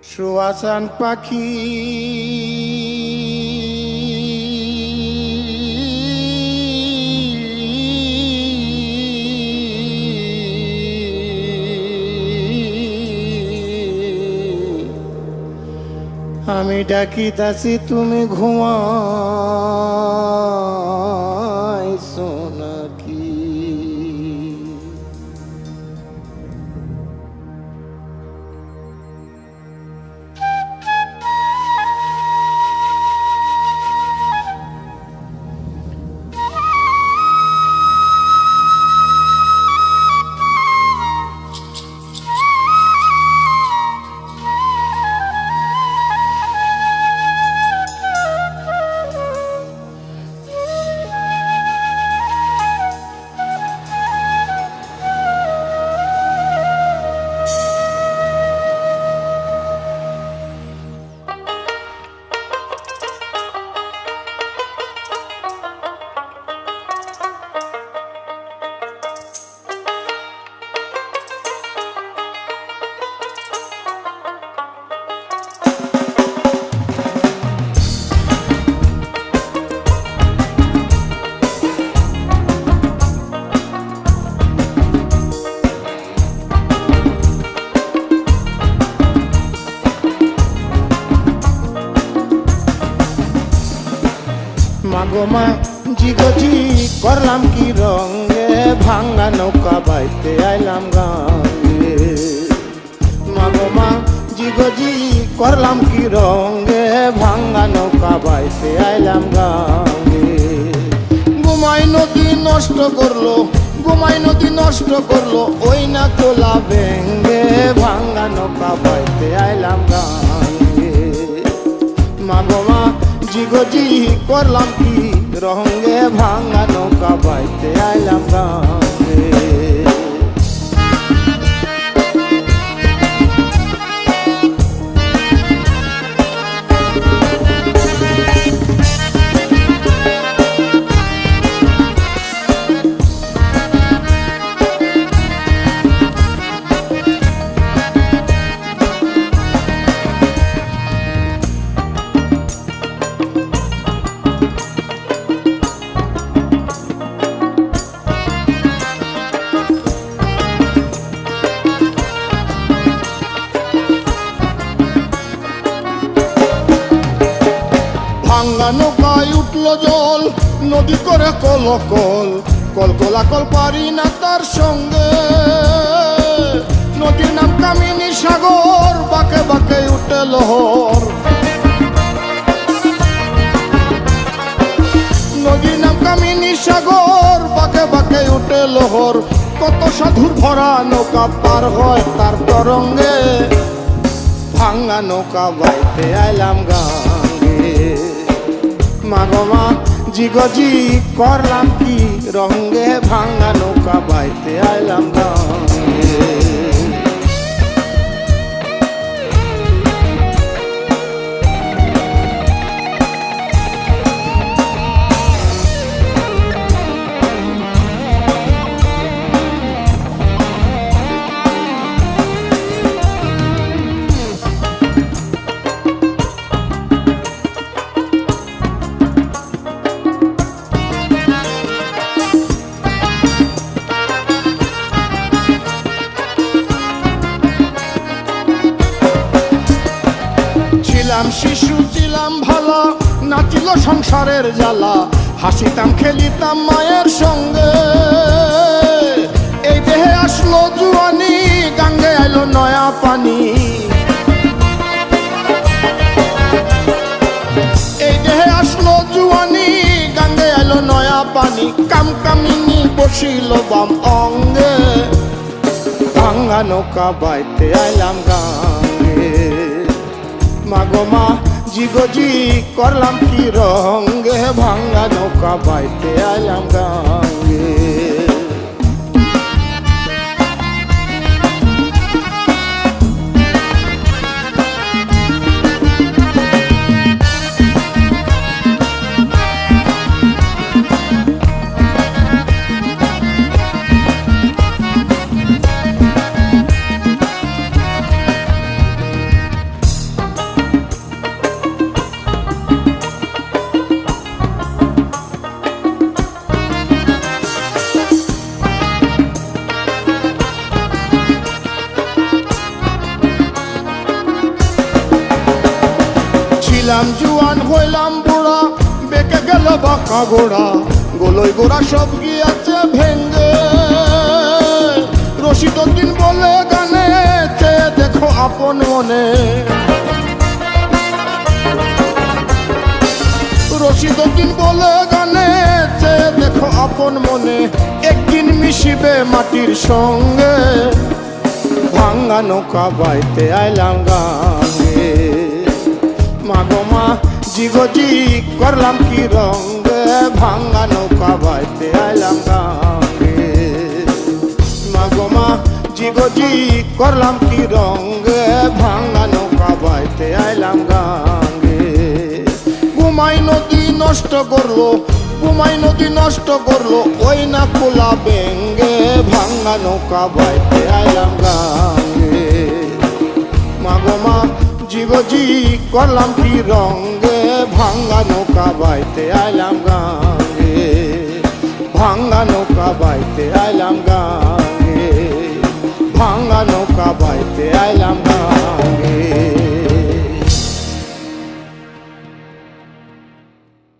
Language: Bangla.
সুয়াসান পাখি আমি ডাকিতাছি তুমি ঘুমাইছো নাকি? মাগোমা জিগজি করলাম কি রঙে, ভাঙ্গা নৌকা বাইতে আইলাম গাঙ্গে। মাগোমা জিগজি করলাম কি রঙে, ভাঙ্গা নৌকা বাইতে আইলাম গাঙ্গে। ঘুমাই নদী নষ্ট করলো, ঘুমাই নদী নষ্ট করলো, ওই না তোলা ভেঙ্গে, ভাঙ্গা নৌকা বাইতে আইলাম গাঙ্গে। মাগোমা জিগজি করলাম কি রঙে, ভাঙ্গা নৌকা বাইতে আইলাম গাঙ্গে। ভাঙ্গা নৌকায় উঠলো জল, নদী করে কলকল, কলকলা কল পারি না তার সঙ্গে। নদীর নাম কামিনী সাগর, বাঁকে বাঁকে উঠে লহর। নদীর নাম কামিনী সাগর, বাঁকে বাঁকে উঠে লহর। কত সাধুর ভরা নৌকা পার হয় তার তরঙ্গে, ভাঙ্গা নৌকা বাইতে আইলাম গাঙ্গে। মাগমা জিগজি করলাম কি রঙে, ভাঙ্গা নৌকা বাইতে আইলাম গাঙ্গে। ছিলাম শিশু ছিলাম ভালা, নাচিল সংসারের জ্বালা, হাসিতাম খেলিতাম মায়ের সঙ্গে। এই দেহে আসলো জুয়ানি, গাঙ্গে আইলো নয়া পানি। এই দেহে আসলো জুয়ানি, গাঙ্গে আইলো নয়া পানি। কাম কামিনী বসিল বাম অঙ্গে, ভাঙ্গা নৌকা বাইতে আইলাম গাঙ্গে। মাগমা জিগজি করলাম কি রঙে, ভাঙ্গা নৌকা বাইতে আইলাম গাঙ্গে। ছিলাম জুয়ান হইলাম বুড়া, বেঁকে গেল বাঁকা গোড়া, গোলই গোড়া সব গিয়াছে ভেঙ্গে। রশিদউদ্দিন বলে গানে, চেয়ে দেখো আপন মনে। রশিদউদ্দিন বলে গানে, চেয়ে দেখো আপন মনে, একদিন মিশিবে মাটির সঙ্গে। ভাঙ্গা নৌকা বাইতে আইলাম গাঙ্গে, মাগো মা জিগজি করলাম কি রঙ্গে। ভাঙ্গা নৌকা বাইতে আইলাম গাঙ্গে, মাগো মা জিগজি করলাম কি রঙ্গে। ভাঙ্গা নৌকা বাইতে আইলাম গাঙ্গে। ঘুমাই নদী নষ্ট করলো, ঘুমাই নদী নষ্ট করলো, ওই না কোলা বেঙ্গে। ভাঙ্গা নৌকা বাইতে আইলাম গাঙ্গে, মাগো মা জিগজি করলাম কি রঙ্গে। ভাঙ্গা নৌকা বাইতে আইলাম গাঙ্গে, ভাঙ্গা নৌকা বাইতে আইলাম গাঙ্গে।